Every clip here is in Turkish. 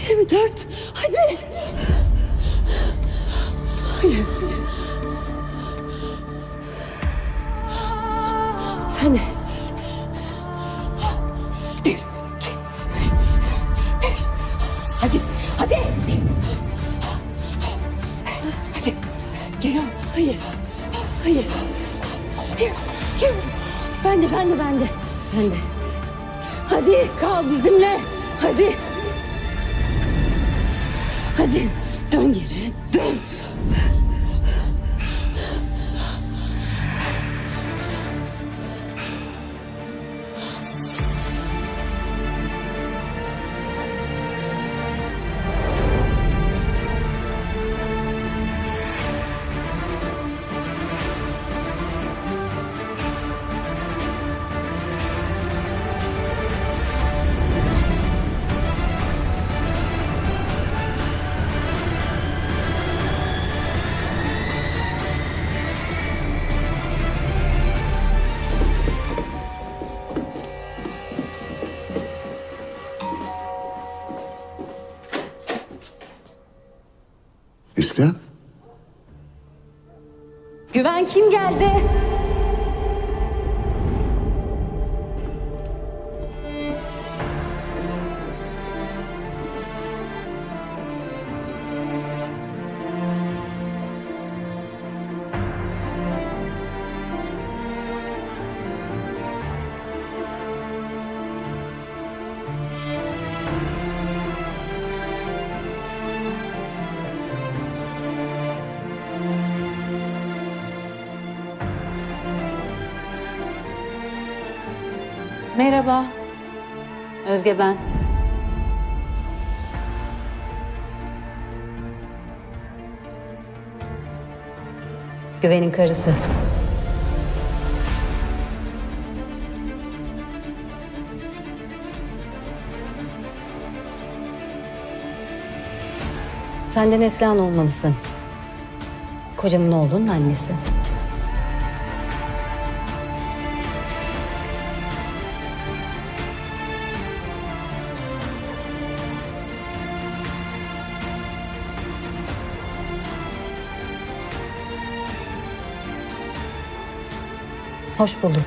24. Hadi. Hayır. Sen de. 1, 2, 3. Hadi. Hadi. Hadi. Geliyorum. Hayır. Hayır. Hayır. Ben de. Hadi kal bizimle. Hadi. Hadi dön geri, dön. İslam? Güven kim geldi? Merhaba. Özge ben. Güven'in karısı. Sen de Neslihan olmalısın. Kocamın oğlunun annesi. Hoş bulduk.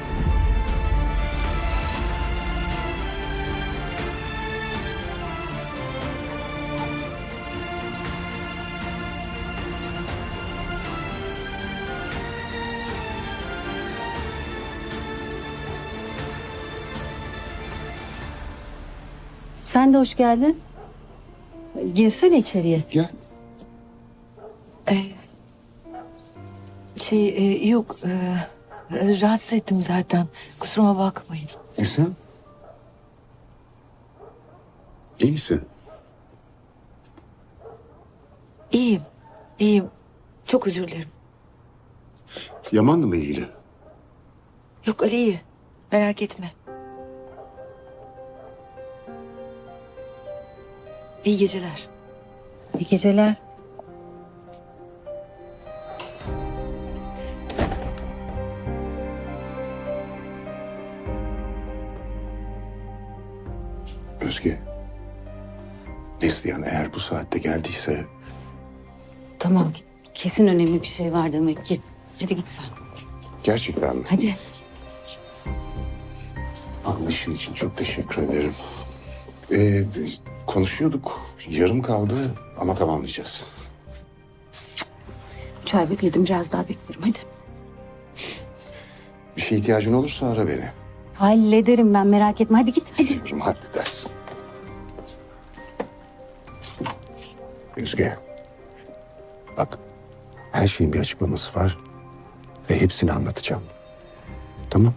Sen de hoş geldin. Girsene içeriye. Gel. Yok, rahatsız ettim zaten. Kusuruma bakmayın. İslam? İyi misin? İyiyim. Çok özür dilerim. Yaman'la mı ilgili? Yok, Ali iyi. Merak etme. İyi geceler. İyi geceler. Özge. Neslihan eğer bu saatte geldiyse... Tamam. Kesin önemli bir şey var demek ki. Hadi git sen. Gerçekten mi? Hadi. Anlayışın için çok teşekkür ederim. Konuşuyorduk. Yarım kaldı ama tamamlayacağız. Çay bekledim. Biraz daha beklerim. Hadi. Bir şeye ihtiyacın olursa ara beni. Hallederim ben, merak etme. Hadi git. Hadi. Bilirim, halledersin. Özge. Bak. Her şeyin bir açıklaması var. Ve hepsini anlatacağım. Tamam?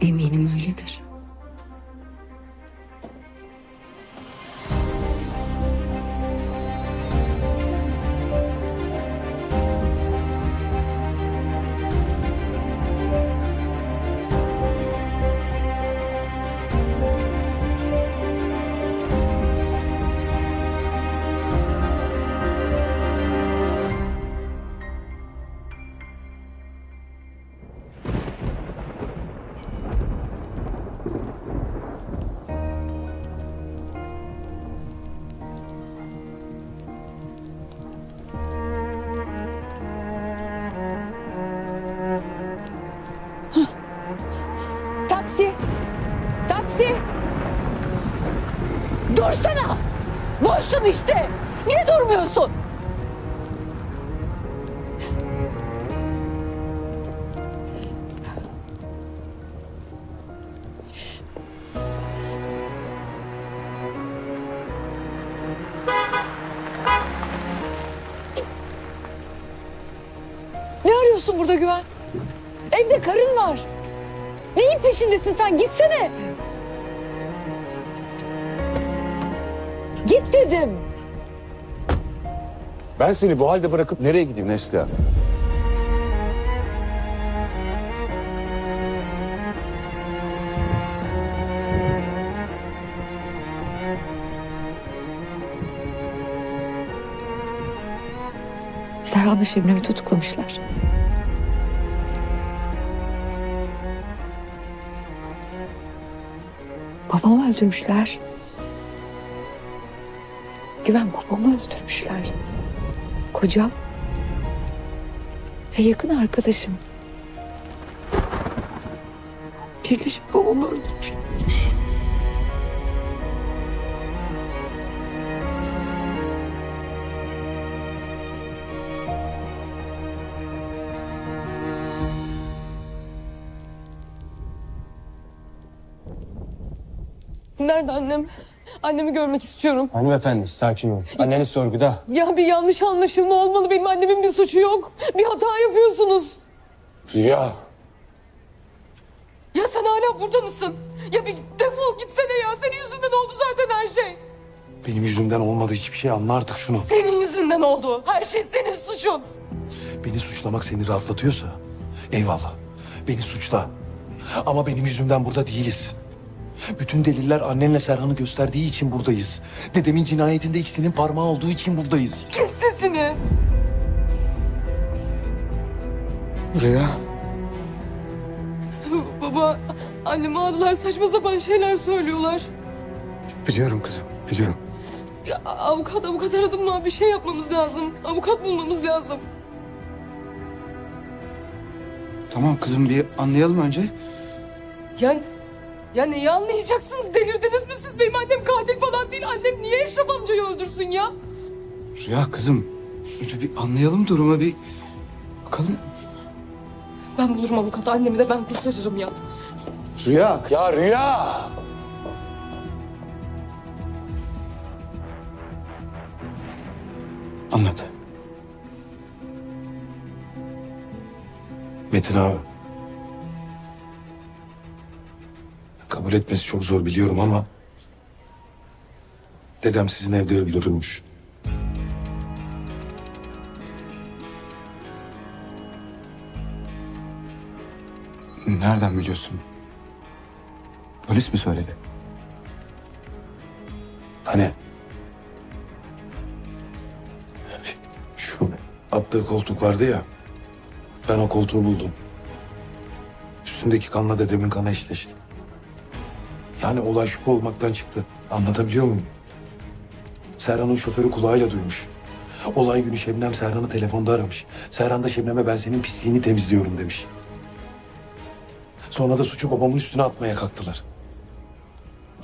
Eminim öyledir. Dursana! Boşsun işte! Niye durmuyorsun? Ne arıyorsun burada Güven? Evde karın var. Neyin peşindesin sen? Gitsene. Git dedim. Ben seni bu halde bırakıp nereye gideyim Neslihan? Serhan'la Şebnem'i tutuklamışlar. Babamı öldürmüşler. Güven, babamı öldürmüşler. Kocam ve yakın arkadaşım birleşip babamı öldürmüş. Nerede annem? Annemi görmek istiyorum. Hanımefendi sakin olun. Anneniz sorguda. Ya bir yanlış anlaşılma olmalı. Benim annemin bir suçu yok. Bir hata yapıyorsunuz. Rüya. Ya sen hala burada mısın? Ya bir defol gitsene ya. Senin yüzünden oldu zaten her şey. Benim yüzümden olmadı hiçbir şey, anla artık şunu. Senin yüzünden oldu. Her şey senin suçun. Beni suçlamak seni rahatlatıyorsa eyvallah. Beni suçla. Ama benim yüzümden burada değiliz. Bütün deliller annenle Serhan'ı gösterdiği için buradayız. Dedemin cinayetinde ikisinin parmağı olduğu için buradayız. Kes sesini. Rüya. Baba, annemi aldılar. Saçma sapan şeyler söylüyorlar. Biliyorum kızım, biliyorum. Ya, avukat aradım mı? Bir şey yapmamız lazım. Avukat bulmamız lazım. Tamam kızım, bir anlayalım önce. Ya neyi anlayacaksınız? Delirdiniz mi siz? Benim annem katil falan değil. Annem niye Eşref amcayı öldürsün ya? Rüya kızım, önce bir anlayalım durumu, bir bakalım. Ben bulurum avukatı. Annemi de ben kurtarırım ya. Rüya. Ya Rüya. Anlat. Metin abi. Kabul etmesi çok zor biliyorum ama dedem sizin evde öldürülmüş. Nereden biliyorsun? Polis mi söyledi? Hani şu attığı koltuk vardı ya. Ben o koltuğu buldum. Üstündeki kanla dedemin kanı eşleşti. Yani olay şüphe olmaktan çıktı. Anlatabiliyor muyum? Serhan'ın şoförü kulağıyla duymuş. Olay günü Şebnem Serhan'ı telefonda aramış. Serhan da Şebnem'e ben senin pisliğini temizliyorum demiş. Sonra da suçu babamın üstüne atmaya kalktılar.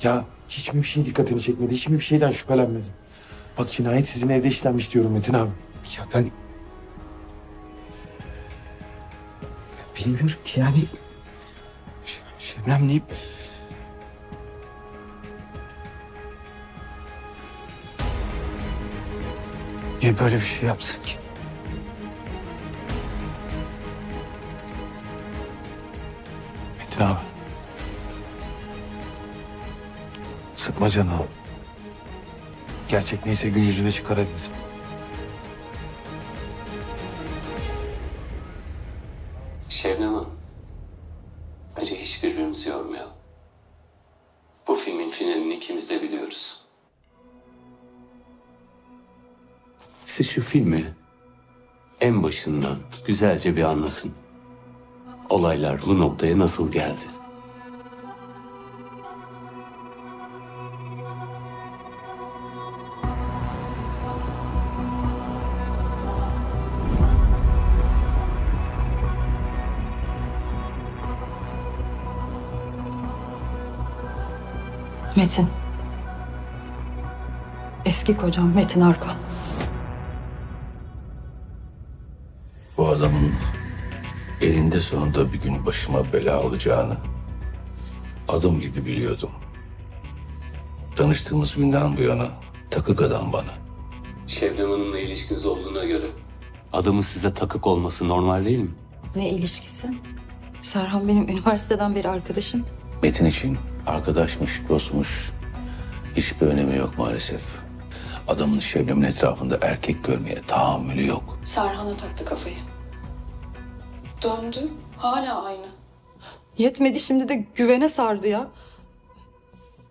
Ya hiç mi bir şey dikkatini çekmedi? Hiç mi bir şeyden şüphelenmedin? Bak cinayet sizin evde işlenmiş diyorum Metin abi. Ya ben... Bilmiyorum ki yani... Şebnem deyip... Niye böyle bir şey yapsın ki? Metin abi. Sıkma canını. Gerçek neyse gün yüzüne çıkarabilirim. Şebnem Hanım, bence hiç birbirimizi yormayalım. Bu filmin finalini ikimiz de biliyoruz. Siz şu filmi en başından güzelce bir anlatın. Olaylar bu noktaya nasıl geldi? Metin. Eski kocam Metin Arkan. Bu adamın elinde sonunda bir gün başıma bela olacağını adım gibi biliyordum. Tanıştığımız günden bu yana takık adam bana. Şebnem Hanım'la ilişkiniz olduğuna göre adamın size takık olması normal değil mi? Ne ilişkisi? Serhan benim üniversiteden beri arkadaşım. Metin için arkadaşmış, dostmuş hiçbir önemi yok maalesef. Adamın Şebnem'in etrafında erkek görmeye tahammülü yok. Serhan'a taktı kafayı. Döndü. Hala aynı. Yetmedi şimdi de güvene sardı ya.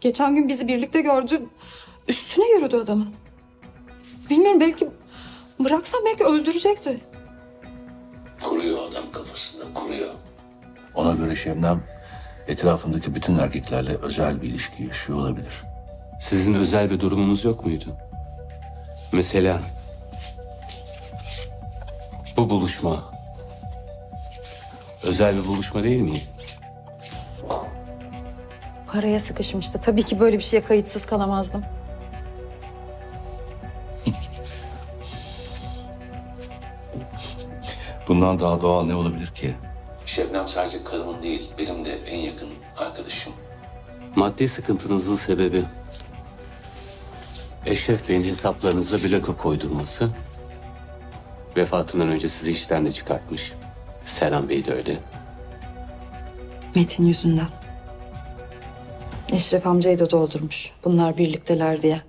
Geçen gün bizi birlikte gördü. Üstüne yürüdü adamın. Bilmiyorum, belki bıraksam belki öldürecekti. Kuruyor adam kafasında, kuruyor. Ona göre Şebnem etrafındaki bütün erkeklerle özel bir ilişki yaşıyor olabilir. Sizin özel bir durumunuz yok muydu? Mesela bu buluşma özel bir buluşma değil mi? Paraya sıkışmıştı. Tabii ki böyle bir şeye kayıtsız kalamazdım. Bundan daha doğal ne olabilir ki? Şebnem sadece karımın değil, benim de en yakın arkadaşım. Maddi sıkıntınızın sebebi Eşref Bey'in hesaplarınıza bloke koydurması. Vefatından önce sizi işten de çıkartmış. Serhan Bey de öyle. Metin yüzünden. Eşref amcayı da doldurmuş. Bunlar birlikteler diye.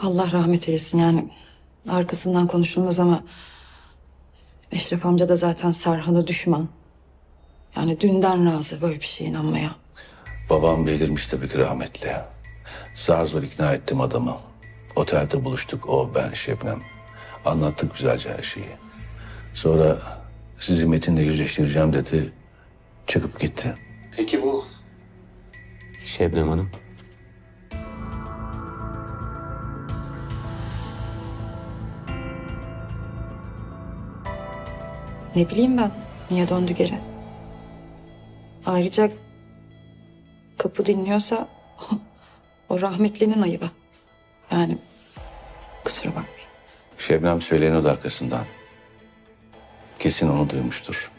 Allah rahmet eylesin, yani arkasından konuşulmaz ama Eşref amca da zaten Serhan'a düşman. Yani dünden razı böyle bir şeye inanmaya. Babam belirmiş tabii ki rahmetli. Zar zor ikna ettim adamı. Otelde buluştuk, o, ben, Şebnem. Anlattık güzelce her şeyi. Sonra sizi Metin'le yüzleştireceğim dedi. Çıkıp gitti. Peki bu Şebnem Hanım? Ne bileyim ben, niye döndü geri? Ayrıca kapı dinliyorsa o rahmetlinin ayıbı. Yani kusura bakmayın. Şebnem söyleyeni de arkasından. Kesin onu duymuştur.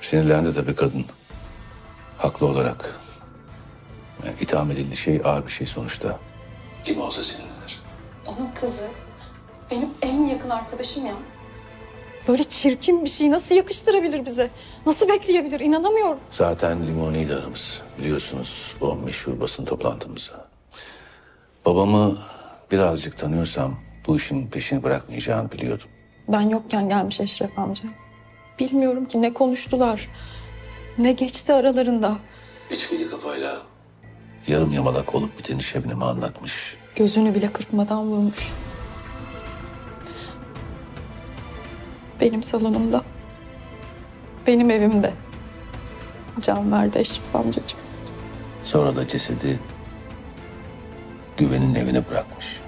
Sinirlendi tabii kadın. Haklı olarak. Yani itham edildiği şey ağır bir şey sonuçta. Kim olsa sinirlenir. Onun kızı benim en yakın arkadaşım ya. Böyle çirkin bir şeyi nasıl yakıştırabilir bize? Nasıl bekleyebilir? İnanamıyorum. Zaten limoniydi aramız. Biliyorsunuz o meşhur basın toplantımızı. Babamı birazcık tanıyorsam bu işin peşini bırakmayacağını biliyordum. Ben yokken gelmiş Eşref amca. Bilmiyorum ki ne konuştular. Ne geçti aralarında. İçkili kafayla yarım yamalak olup biteni Şebnem'e anlatmış. Gözünü bile kırpmadan vurmuş. Benim salonumda. Benim evimde. Can verdi Eşref amcacığım. Sonra da cesedi Güven'in evine bırakmış.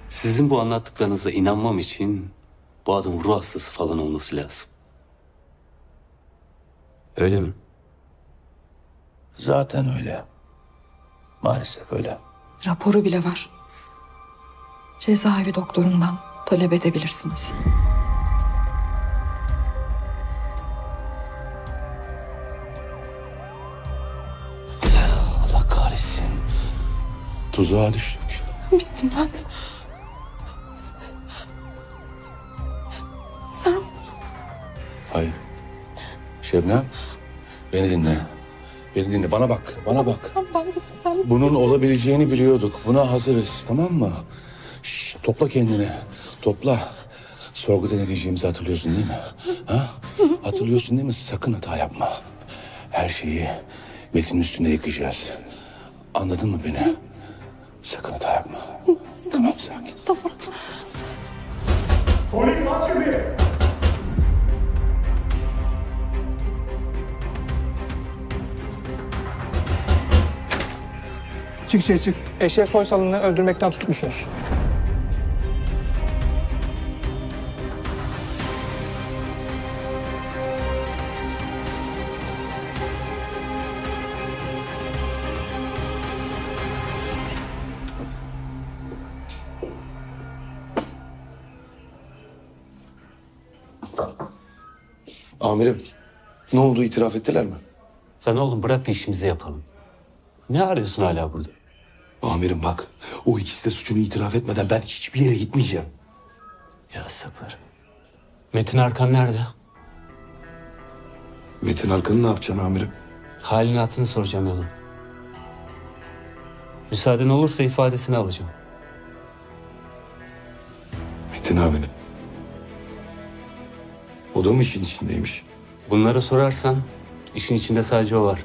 Sizin bu anlattıklarınıza inanmam için bu adamın ruh hastası falan olması lazım. Öyle mi? Zaten öyle. Maalesef öyle. Raporu bile var. Cezaevi doktorundan talep edebilirsiniz. Allah kahretsin. Tuzağa düştük. Bittim ben. Sen Hayır. Şebnem, beni dinle. Beni dinle, bana bak, bana bak. ben Bunun olabileceğini biliyorduk. Buna hazırız, tamam mı? Şş, topla kendini, topla. Sorguda ne diyeceğimizi hatırlıyorsun değil mi? Ha? Hatırlıyorsun değil mi? Sakın hata yapma. Her şeyi Metin'in üstünde yıkayacağız. Anladın mı beni? Sakın hata yapma. Tamam, sakin. tamam. Polis açıldı. Çık içeri çık. Eşref Soysal'ını öldürmekten tutuklusunuz. Amirim, ne oldu, itiraf ettiler mi? Lan oğlum bırak da işimizi yapalım. Ne arıyorsun hala burada? Amirim bak, o ikisi de suçunu itiraf etmeden ben hiçbir yere gitmeyeceğim. Ya sabır. Metin Arkan nerede? Metin Arkan'ı ne yapacaksın amirim? Halini hatırını soracağım ona. Müsaaden olursa ifadesini alacağım. Metin abinin. O da mı işin içindeymiş? Bunlara sorarsan işin içinde sadece o var.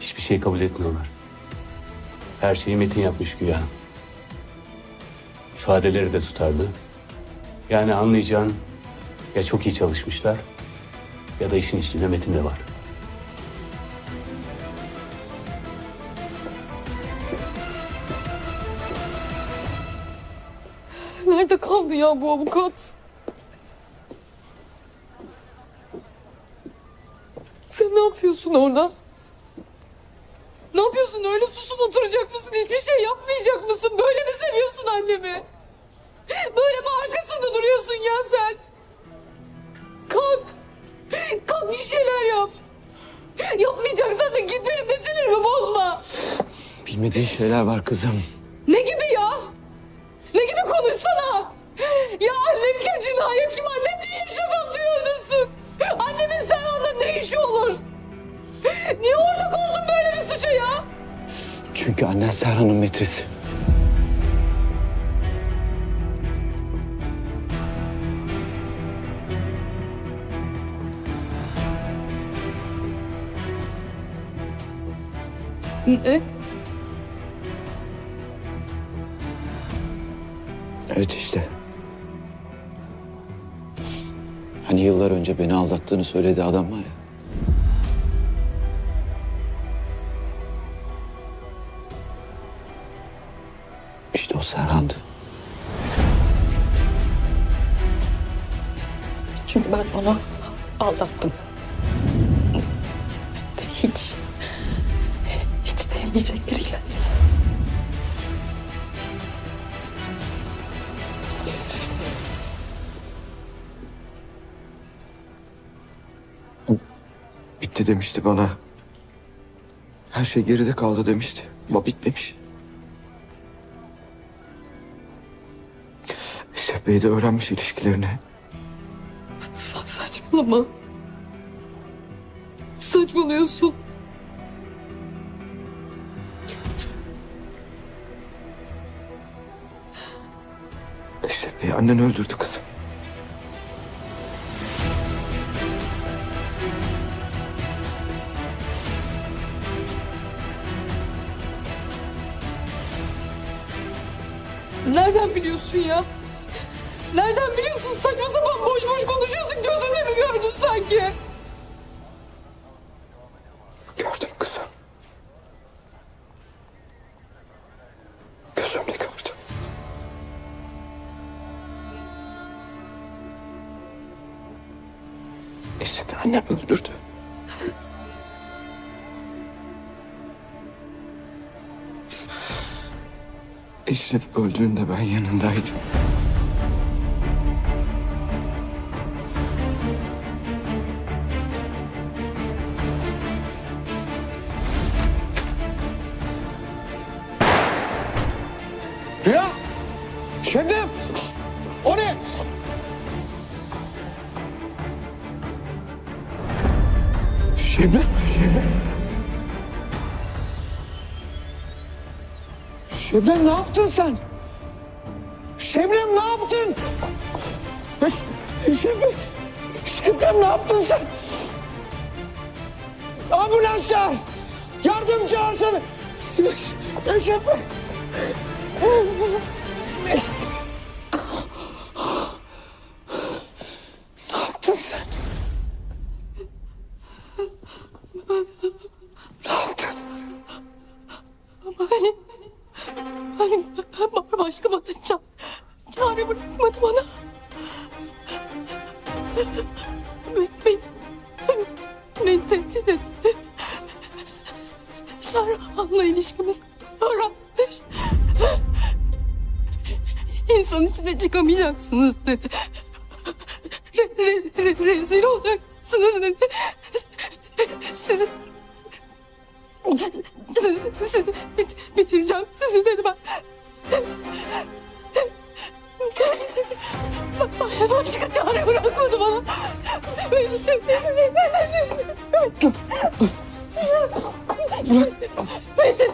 Hiçbir şey kabul etmiyorlar. Her şeyi Metin yapmış güya. İfadeleri de tutarlı. Yani anlayacağın ya çok iyi çalışmışlar ya da işin içinde Metin de var. Nerede kaldı ya bu avukat? Sen ne yapıyorsun orada? Ne yapıyorsun? Öyle susup oturacak mısın? Hiçbir şey yapmayacak mısın? Böyle mi seviyorsun annemi? Böyle mi arkasında duruyorsun ya sen? Kalk. Kalk bir şeyler yap. Yapmayacaksan da git, benim de sinirimi bozma. Bilmediğin şeyler var kızım. Ne gibi ya? Ne gibi, konuşsana. Ya annem ki cinayet kim? Annem niye yaşam amcayı öldürsün? Annemin Serhan'la ne işi olur? Niye ortak olsun böyle bir suça ya? Çünkü annen Serhan'ın metresi. Ne? Evet işte. Hani yıllar önce beni aldattığını söylediği adam var ya. İşte o Serhan'dı. Çünkü ben onu aldattım. Ve hiç değmeyecek biriyle. Bitti demişti bana. Her şey geride kaldı demişti. Ama bitmemiş. Eşref Bey de öğrenmiş ilişkilerini. Saçmalama. Saçmalıyorsun. Eşref Bey annen öldürdü kızım. Nereden biliyorsun ya? Nereden biliyorsun? Saçma sapan boş boş konuşuyorsun. Gözünle mi gördün sanki? Gördüm kızım. Gözümle gördüm. Eşref'i annem öldürdü. Eşref öldüğünde ben yanındaydım. Rüya! Şebnem! O ne? Şebnem! Şebnem ne yaptın sen? Şebnem ne yaptın? Şebnem ne yaptın sen? Ambulans çağır! Yardım çağırsana! Şebnem! Ne yaptın sen? Ne yaptın? Başka bana çare bırakmadı bana. Beni tehdit etti. Serhan'la ilişkimizi öğrenmiş. İnsan içine çıkamayacaksınız dedi. Rezil olacaksınız Bitireceğim sizi dedi ben. Başka çare bırakmadı bana. Metin,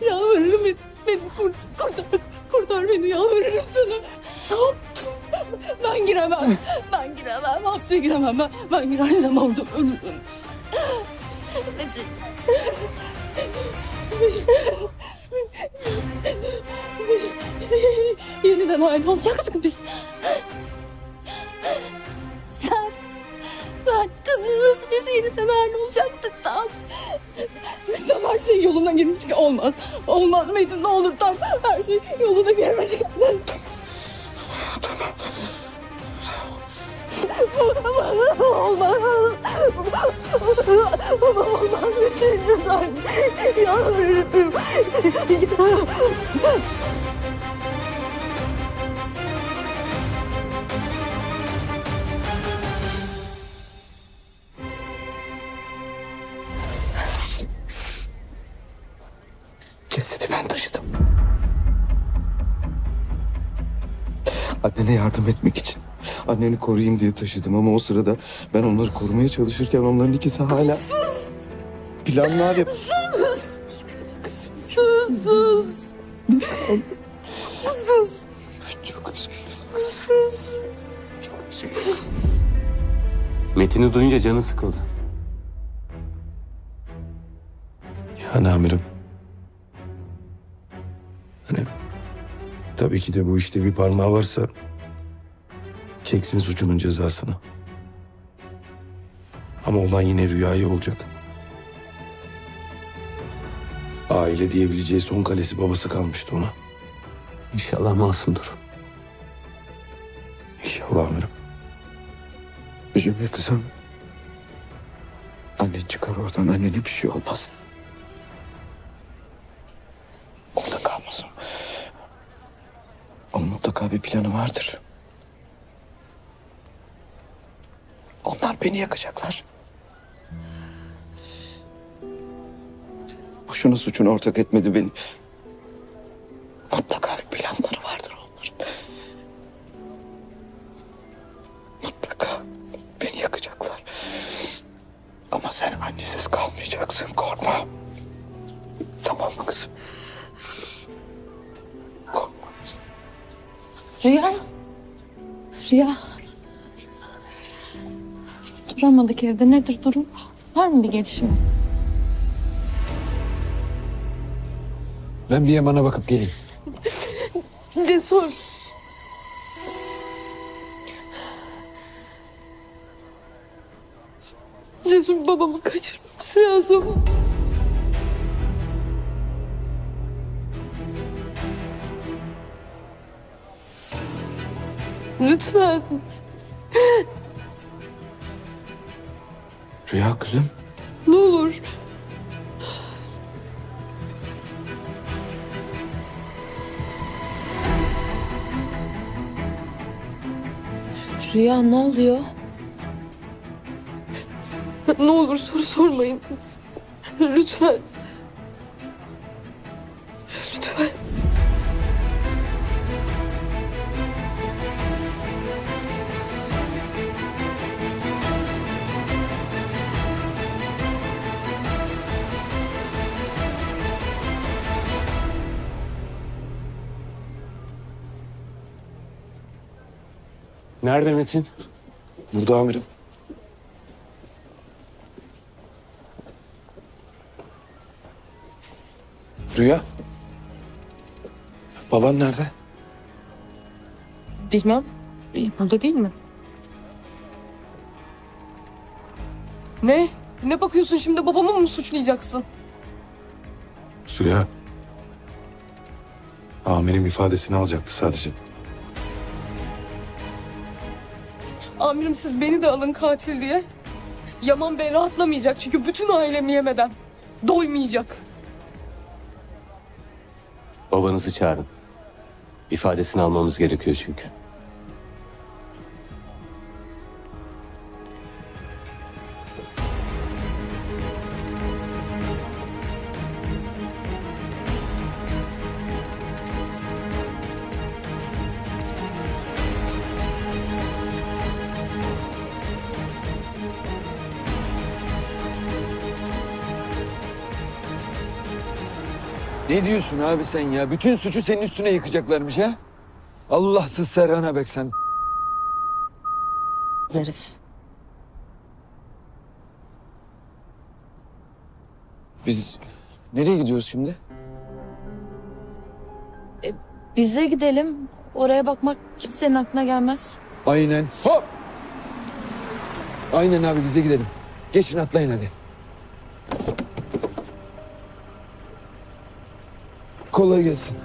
yalvarırım beni kurtar beni, yalvarırım sana. Ben giremem, hapse giremem, ben girersem orada ölürüm. Metin. Yeniden aynı olacaktık biz. Sen, ben, kızımız, biz yeniden aynı olacaktık tam. Tam her şey yoluna girmiş ki olmaz. Olmaz Metin, ne olur tam her şey yoluna girmiş ki. Olmaz. Olmaz Metin, lütfen. Yalvarırım. Cesedi ben taşıdım. Annene yardım etmek için. Anneni koruyayım diye taşıdım ama o sırada ben onları korumaya çalışırken onların ikisi hala planlar yap... Sus. Çok üzgünüm. Çok üzgünüm. Metin'i duyunca canı sıkıldı. Yani amirim. Hani tabii ki de bu işte bir parmağı varsa çeksin suçunun cezasını. Ama olan yine Rüya'yı olacak. Aile diyebileceği son kalesi babası kalmıştı ona. İnşallah masumdur. İnşallah amirim. Üzülme kızım. Annen çıkar oradan, annene bir şey olmaz. Orada kalmasın. Onun mutlaka bir planı vardır. Onlar beni yakacaklar. Boşuna suçuna ortak etmedi beni. Mutlaka bir planları vardır onların. Mutlaka beni yakacaklar. Ama sen annesiz kalmayacaksın, korkma. Tamam mı kızım? Korkma. Rüya. Duramadık evde. Nedir durum? Var mı bir gelişme? Ben bir Yaman'a bakıp geleyim. Cesur. Cesur, babamı kaçırmamız lazım. Lütfen. Rüya kızım. Ne olur. Rüya ne oluyor? Ne olur soru sormayın. Lütfen. Lütfen. Nerede Metin? Burada amirim. Rüya. Baban nerede? Bilmem. Burada değil mi? Ne? Ne bakıyorsun şimdi? Babamı mı suçlayacaksın? Rüya. Amirim ifadesini alacaktı sadece. Amirim, siz beni de alın katil diye. Yaman Bey rahatlamayacak çünkü bütün ailemi yemeden. Doymayacak. Babanızı çağırın. İfadesini almamız gerekiyor çünkü. Ne diyorsun abi sen ya? Bütün suçu senin üstüne yıkacaklarmış ha? Allahsız Serhan'a bak sen. Zarif. Biz nereye gidiyoruz şimdi? Bize gidelim. Oraya bakmak kimsenin aklına gelmez. Aynen. Hop! Aynen abi bize gidelim. Geçin atlayın hadi. Kolay gelsin.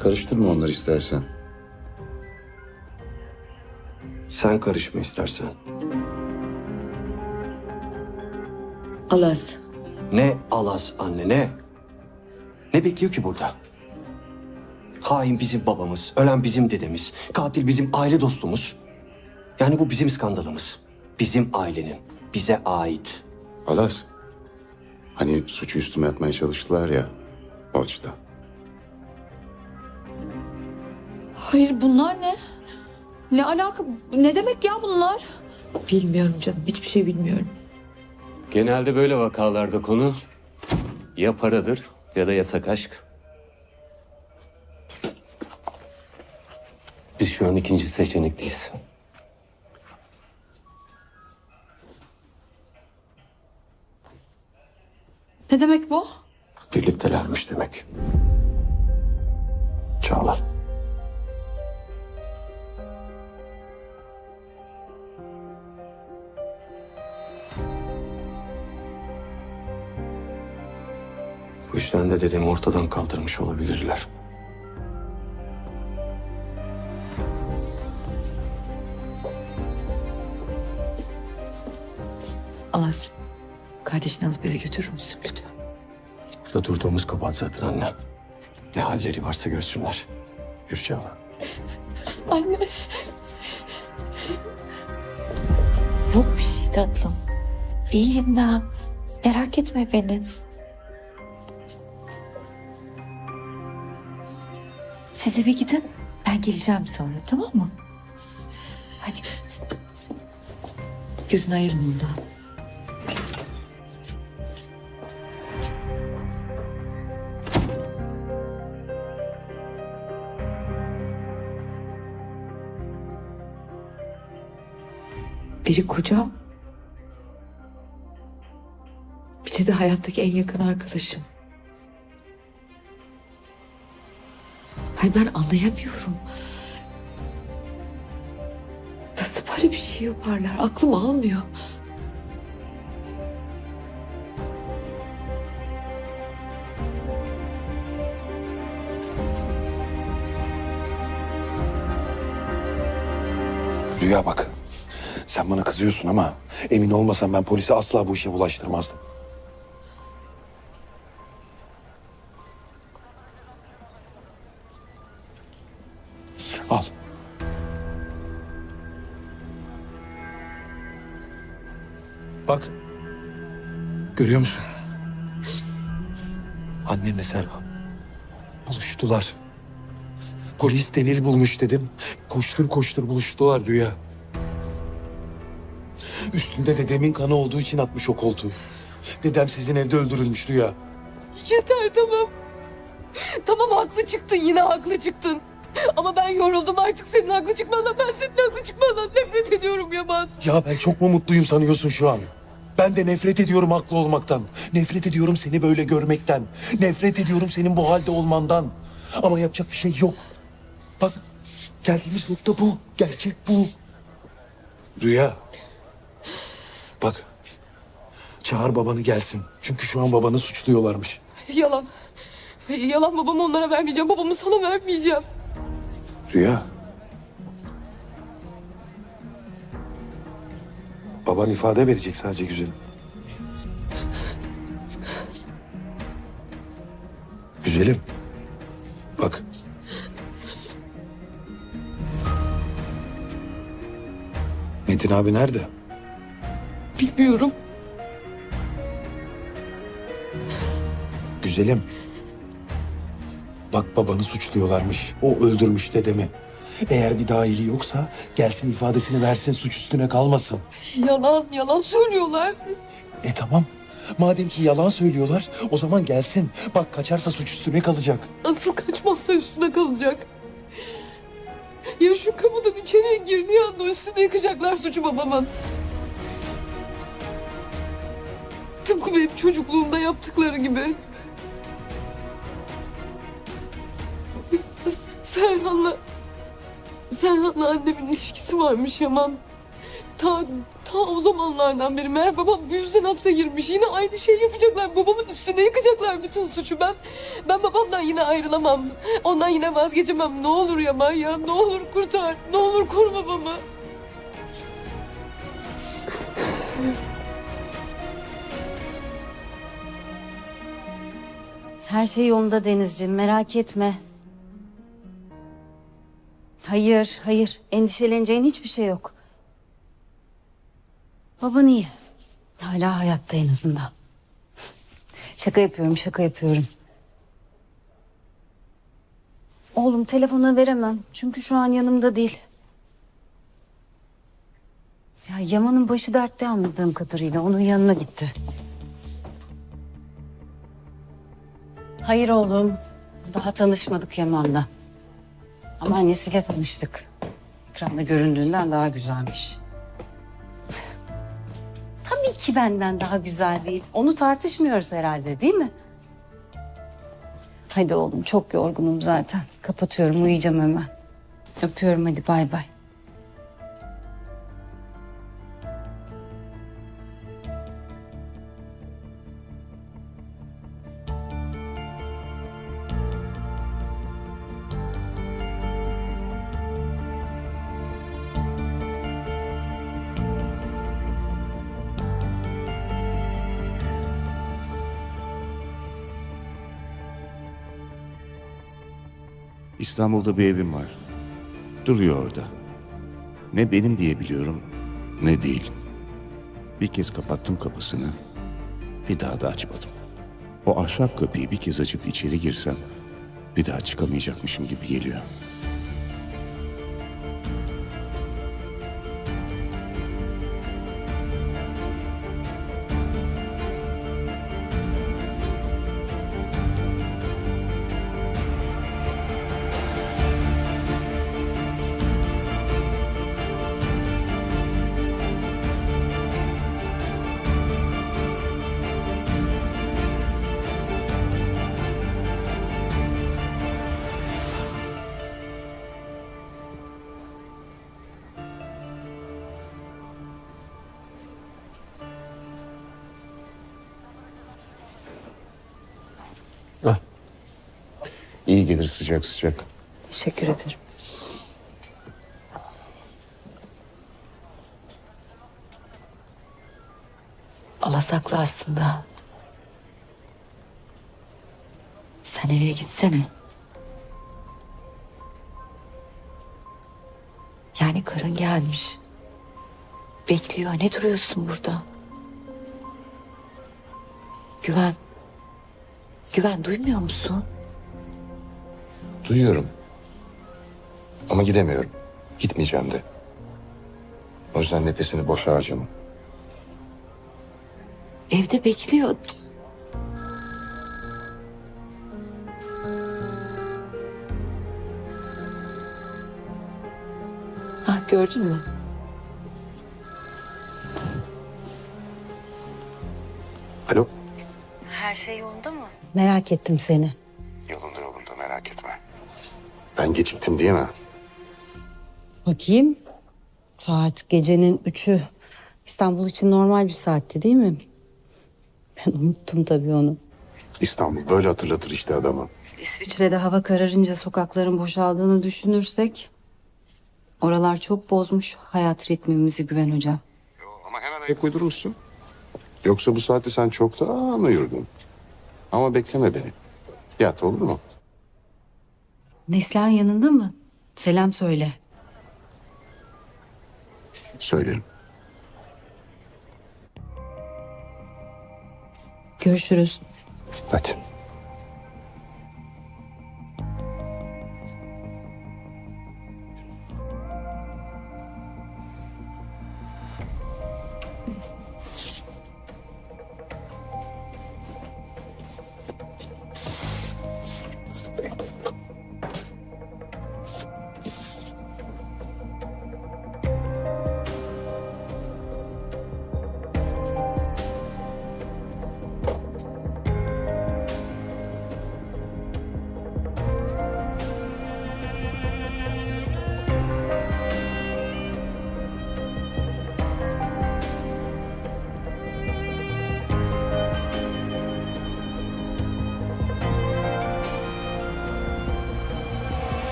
Karıştırma onları istersen. Sen karışma istersen. Alas. Ne Alas anne ne? Ne bekliyor ki burada? Hain bizim babamız, ölen bizim dedemiz, katil bizim aile dostumuz. Yani bu bizim skandalımız. Bizim ailenin, bize ait. Alas. Hani suçu üstüme atmaya çalıştılar ya. O açıdan. Hayır bunlar ne? Ne alaka? Ne demek ya bunlar? Bilmiyorum canım. Hiçbir şey bilmiyorum. Genelde böyle vakalarda konu ya paradır ya da yasak aşk. Biz şu an ikinci seçenekteyiz. Ne demek bu? Birliktelermiş demek. Çağla. Bu yüzden de dedemi ortadan kaldırmış olabilirler. Alas. Kardeşini alıp eve götürür müsün lütfen? Burada durduğumuz kabahat zaten anne. Ne halleri varsa görsünler. Yürü Çağla. Anne. Yok bir şey tatlım. İyiyim ben. Merak etme beni. Siz eve gidin. Ben geleceğim sonra, tamam mı? Hadi. Gözünü ayırma ondan. Biri kocam. Bir de hayattaki en yakın arkadaşım. Hayır ben anlayamıyorum. Nasıl böyle bir şey yaparlar? Aklım almıyor. Rüya bak. Sen bana kızıyorsun ama emin olmasam ben polise asla bu işe bulaştırmazdım. Al. Bak. Görüyor musun? Annenle Serhan buluştular. Polis delil bulmuş dedim. Koştur koştur buluştular Rüya. Üstünde dedemin kanı olduğu için atmış o koltuğu. Dedem sizin evde öldürülmüş Rüya. Yeter tamam. Tamam haklı çıktın yine haklı çıktın. Ama ben yoruldum artık senin haklı çıkmandan. Ben senin haklı çıkmandan nefret ediyorum Yaman. Ya ben çok mu mutluyum sanıyorsun şu an? Ben de nefret ediyorum haklı olmaktan. Nefret ediyorum seni böyle görmekten. Nefret ediyorum senin bu halde olmandan. Ama yapacak bir şey yok. Bak geldiğimiz nokta bu. Gerçek bu. Rüya. Bak. Çağır babanı gelsin. Çünkü şu an babanı suçluyorlarmış. Yalan. Yalan babamı onlara vermeyeceğim. Babamı sana vermeyeceğim. Rüya. Baban ifade verecek sadece güzelim. Güzelim. Bak. Metin abi nerede? Bilmiyorum. Güzelim. Bak babanı suçluyorlarmış. O öldürmüş dedemi. Eğer bir dahili yoksa gelsin ifadesini versin, suç üstüne kalmasın. Yalan söylüyorlar. Tamam. Madem ki yalan söylüyorlar o zaman gelsin. Bak kaçarsa suç üstüne kalacak. Asıl kaçmazsa üstüne kalacak. Ya şu kapıdan içeriye girdiği anda üstüne yıkacaklar suçu babamın. Tıpkı benim çocukluğumda yaptıkları gibi. Serhan'la annemin ilişkisi varmış Yaman. Ta o zamanlardan beri meğer babam bu yüzden hapse girmiş. Yine aynı şeyi yapacaklar. Babamın üstüne yıkacaklar bütün suçu. Ben babamdan yine ayrılamam. Ondan yine vazgeçemem. Ne olur Yaman ya. Ne olur kurtar. Ne olur koru babamı. Her şey yolunda Denizciğim, merak etme. Hayır. Endişeleneceğin hiçbir şey yok. Baban iyi. Hala hayatta en azından. Şaka yapıyorum. Oğlum telefona veremem. Çünkü şu an yanımda değil. Ya Yaman'ın başı dertte anladığım kadarıyla. Onun yanına gitti. Hayır oğlum. Daha tanışmadık Yaman'la. Ama annesiyle tanıştık. Ekranda göründüğünden daha güzelmiş. Tabii ki benden daha güzel değil. Onu tartışmıyoruz herhalde, değil mi? Hadi oğlum, çok yorgunum zaten. Kapatıyorum, uyuyacağım hemen. Öpüyorum, hadi bay bay. İstanbul'da bir evim var. Duruyor orada. Ne benim diye biliyorum, ne değil. Bir kez kapattım kapısını, bir daha da açmadım. O ahşap kapıyı bir kez açıp içeri girsem, bir daha çıkamayacakmışım gibi geliyor. İyi gelir sıcak sıcak. Teşekkür ederim. Alasaklı aslında. Sen eve gitsene. Yani karın gelmiş. Bekliyor. Ne duruyorsun burada? Güven duymuyor musun? Duyuyorum. Ama gidemiyorum. Gitmeyeceğim de. O yüzden nefesini boşa harcama. Evde bekliyor. Gördün mü? Alo. Her şey yolunda mı? Merak ettim seni. Yolunda merak etme. Ben geciktim değil mi? Bakayım. Saat gecenin 3'ü. İstanbul için normal bir saatti değil mi? Ben unuttum tabii onu. İstanbul böyle hatırlatır işte adamı. İsviçre'de hava kararınca sokakların boşaldığını düşünürsek... oralar çok bozmuş hayat ritmimizi Güven Hocam. Ama hemen ayak uydurmuşsun. Yoksa bu saatte sen çoktan uyurdun. Ama bekleme beni. Yat olur mu? Neslihan yanında mı? Selam söyle. Söylerim. Görüşürüz. Hadi.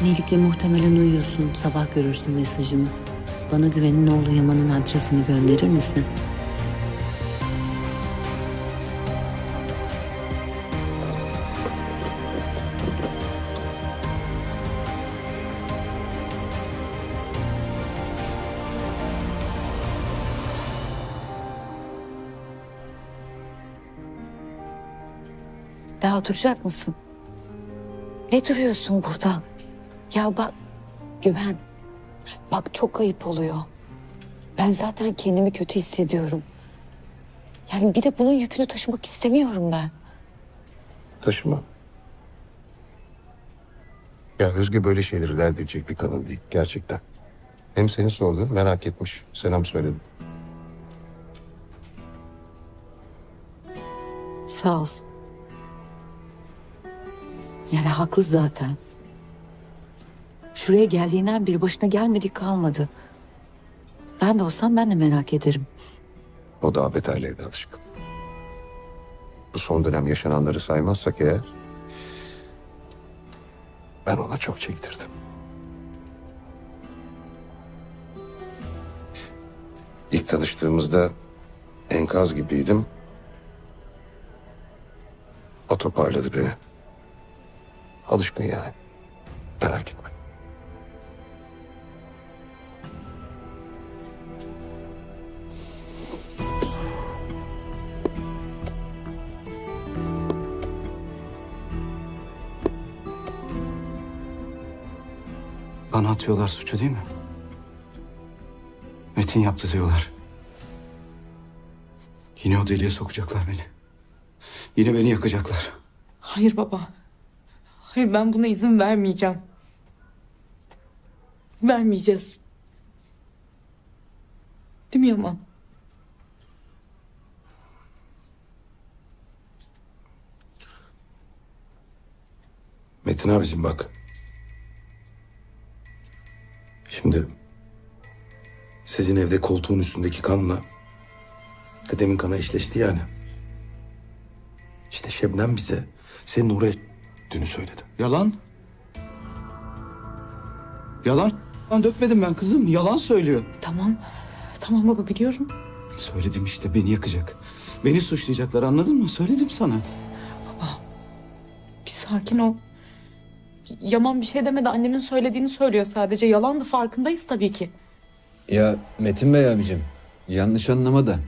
Melike muhtemelen uyuyorsun. Sabah görürsün mesajımı. Bana Güven'in oğlu Yaman'ın adresini gönderir misin? Daha duracak mısın? Ne duruyorsun burada? Ya bak Güven. Bak çok ayıp oluyor. Ben zaten kendimi kötü hissediyorum. Yani bir de bunun yükünü taşımak istemiyorum ben. Taşıma. Ya Özge böyle şeyleri dert edecek bir kadın değil gerçekten. Hem seni sordu, merak etmiş. Selam söyledim. Sağ olsun. Yani haklı zaten. Şuraya geldiğinden beri başına gelmedik kalmadı. Ben de olsam ben de merak ederim. O daha beterlerine alışkın. Bu son dönem yaşananları saymazsak eğer... ben ona çok çektirdim. İlk tanıştığımızda enkaz gibiydim. O toparladı beni. Alışkın yani. Merak etme. Bana atıyorlar suçu değil mi? Metin yaptı diyorlar. Yine o deliğe sokacaklar beni. Yine beni yakacaklar. Hayır baba. Hayır, ben buna izin vermeyeceğim. Vermeyeceğiz. Değil mi Yaman? Metin abicim bak. Şimdi sizin evde koltuğun üstündeki kanla dedemin kanı eşleşti yani. İşte Şebnem bize senin oraya dünü söyledi. Yalan. Yalan dökmedim ben kızım. Yalan söylüyor. Tamam. Tamam baba, biliyorum. Söyledim işte, beni yakacak. Beni suçlayacaklar, anladın mı? Söyledim sana. Bir sakin ol. Yaman bir şey demedi. Annemin söylediğini söylüyor sadece. Yalandı, farkındayız tabii ki. Ya Metin Bey abicim, yanlış anlama da.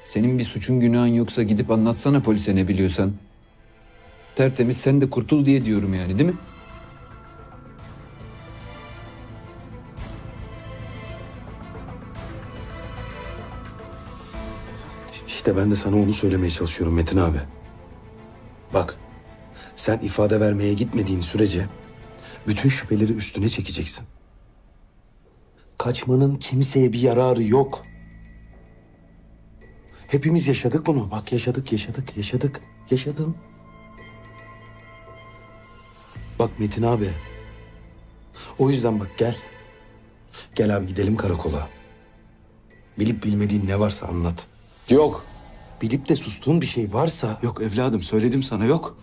Senin bir suçun günahın yoksa gidip anlatsana polise ne biliyorsan. Tertemiz, sen de kurtul diye diyorum yani, değil mi? İşte ben de sana onu söylemeye çalışıyorum Metin abi. Bak, sen ifade vermeye gitmediğin sürece bütün şüpheleri üstüne çekeceksin. Kaçmanın kimseye bir yararı yok. Hepimiz yaşadık bunu. Bak yaşadın. Bak Metin abi. O yüzden bak gel. Gel abi gidelim karakola. Bilip bilmediğin ne varsa anlat. Yok. Bilip de sustuğun bir şey varsa... Yok evladım, söyledim sana, yok.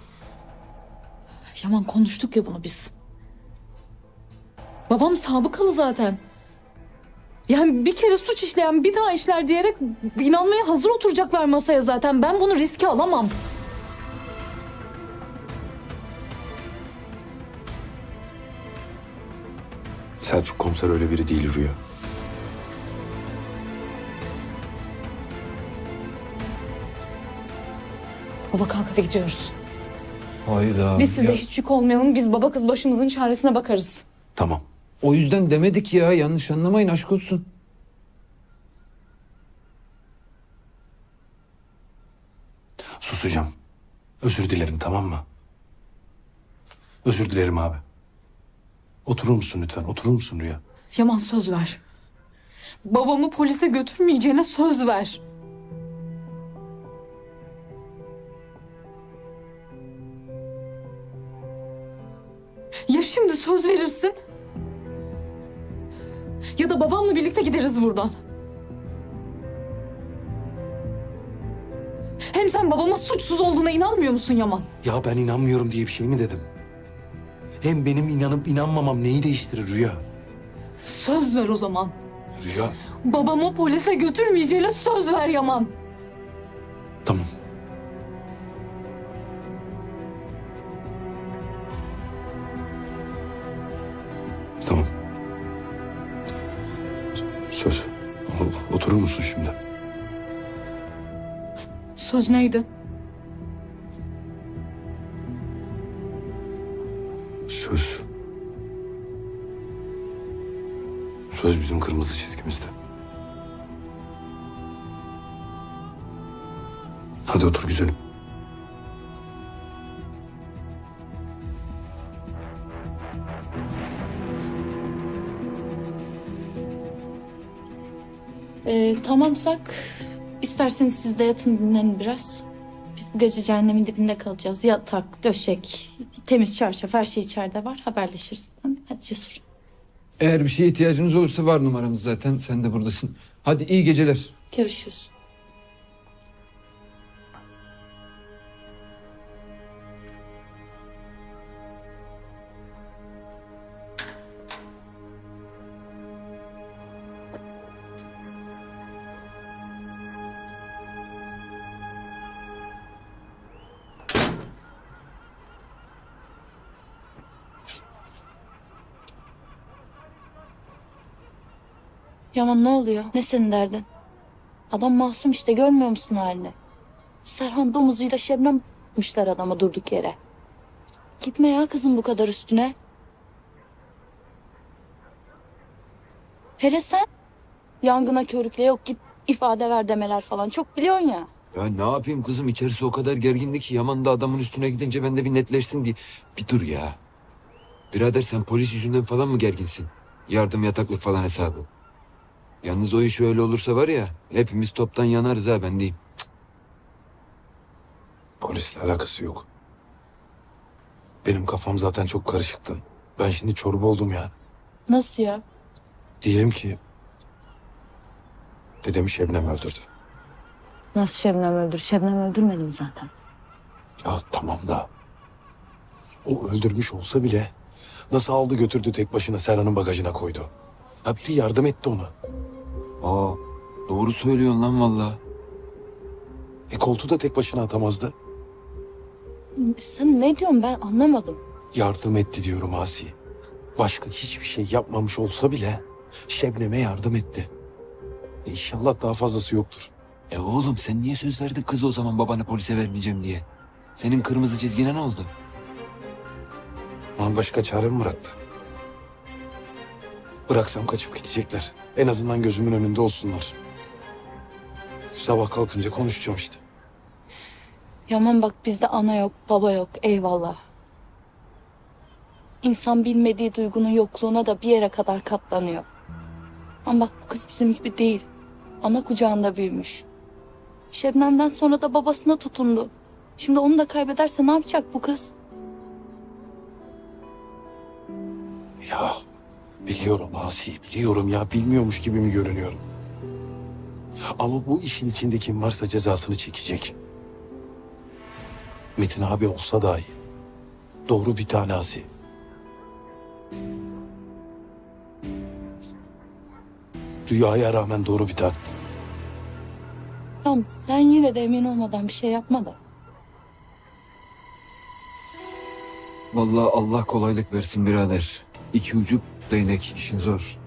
Yaman, konuştuk ya bunu biz. Babam sabıkalı zaten. Yani bir kere suç işleyen bir daha işler diyerek inanmaya hazır oturacaklar masaya zaten. Ben bunu riske alamam. Selçuk komiser öyle biri değil Rüya. Baba kalk hadi gidiyoruz. Hayda. Biz size Ya, hiç yük olmayalım. Biz baba kız başımızın çaresine bakarız. Tamam. o yüzden demedik ya. Yanlış anlamayın, aşk olsun. Susacağım. Özür dilerim, tamam mı? Özür dilerim abi. Oturur musun lütfen? Oturur musun Rüya? Yaman söz ver. Babamı polise götürmeyeceğine söz ver. Ya şimdi söz verirsin ya da babamla birlikte gideriz buradan. Hem sen babamın suçsuz olduğuna inanmıyor musun Yaman? Ya ben inanmıyorum diye bir şey mi dedim? Hem benim inanıp inanmamam neyi değiştirir Rüya? Söz ver o zaman. Rüya. Babamı polise götürmeyeceğine söz ver Yaman. Tamam. Tamam. Söz. Oturur musun şimdi? Söz neydi? Söz. Söz bizim kırmızı çizgimizde. Hadi otur güzelim. Tamamsak isterseniz siz de yatın dinlenin biraz. Biz bu gece cehennemin dibinde kalacağız. Yatak, döşek, temiz çarşaf her şey içeride var. Haberleşiriz. Hadi Cesur. Eğer bir şeye ihtiyacınız olursa var numaramız zaten. Sen de buradasın. Hadi iyi geceler. Görüşürüz. Yaman ne oluyor? Ne senin derdin? Adam masum işte görmüyor musun halini? Serhan domuzuyla Şebnem yapmışlar adama durduk yere. Gitme ya kızım bu kadar üstüne. Hele sen yangına körükle yok git ifade ver demeler falan çok biliyorsun ya. Ya ne yapayım kızım, içerisi o kadar gergindi ki Yaman da adamın üstüne gidince ben de bir netleşsin diye. Bir dur ya. Birader sen polis yüzünden falan mı gerginsin? Yardım yataklık falan hesabı. Yalnız o iş öyle olursa var ya hepimiz toptan yanarız ha, ben diyeyim. Polisle alakası yok. Benim kafam zaten çok karışıktı. Ben şimdi çorba oldum yani. Nasıl ya? Diyelim ki dedemi Şebnem öldürdü. Nasıl Şebnem öldür? Şebnem öldürmedim zaten. Ya tamam da o öldürmüş olsa bile nasıl aldı götürdü tek başına Serhan'ın bagajına koydu. Ha biri yardım etti ona. Aa, doğru söylüyorsun lan valla. Koltuğu da tek başına atamazdı. Sen ne diyorsun ben anlamadım. Yardım etti diyorum Asi. Başka hiçbir şey yapmamış olsa bile Şebnem'e yardım etti. İnşallah daha fazlası yoktur. Oğlum sen niye söz verdin kızı o zaman babanı polise vermeyeceğim diye? Senin kırmızı çizgine ne oldu? Ama başka çarem bıraktı. Bıraksam kaçıp gidecekler. En azından gözümün önünde olsunlar. Sabah kalkınca konuşacağım işte. Yaman bak bizde ana yok baba yok eyvallah. İnsan bilmediği duygunun yokluğuna da bir yere kadar katlanıyor. Ama bak bu kız bizim gibi değil. Ana kucağında büyümüş. Şebnem'den sonra da babasına tutundu. Şimdi onu da kaybederse ne yapacak bu kız? Ya biliyorum Asi, biliyorum ya. Bilmiyormuş gibi mi görünüyorum? Ama bu işin içinde kim varsa cezasını çekecek. Metin abi olsa dahi. Doğru bir tane Asi. Rüyaya rağmen doğru bir tane. Tamam sen yine de emin olmadan bir şey yapma da. Vallahi Allah kolaylık versin birader. İki ucu değnek işin zor.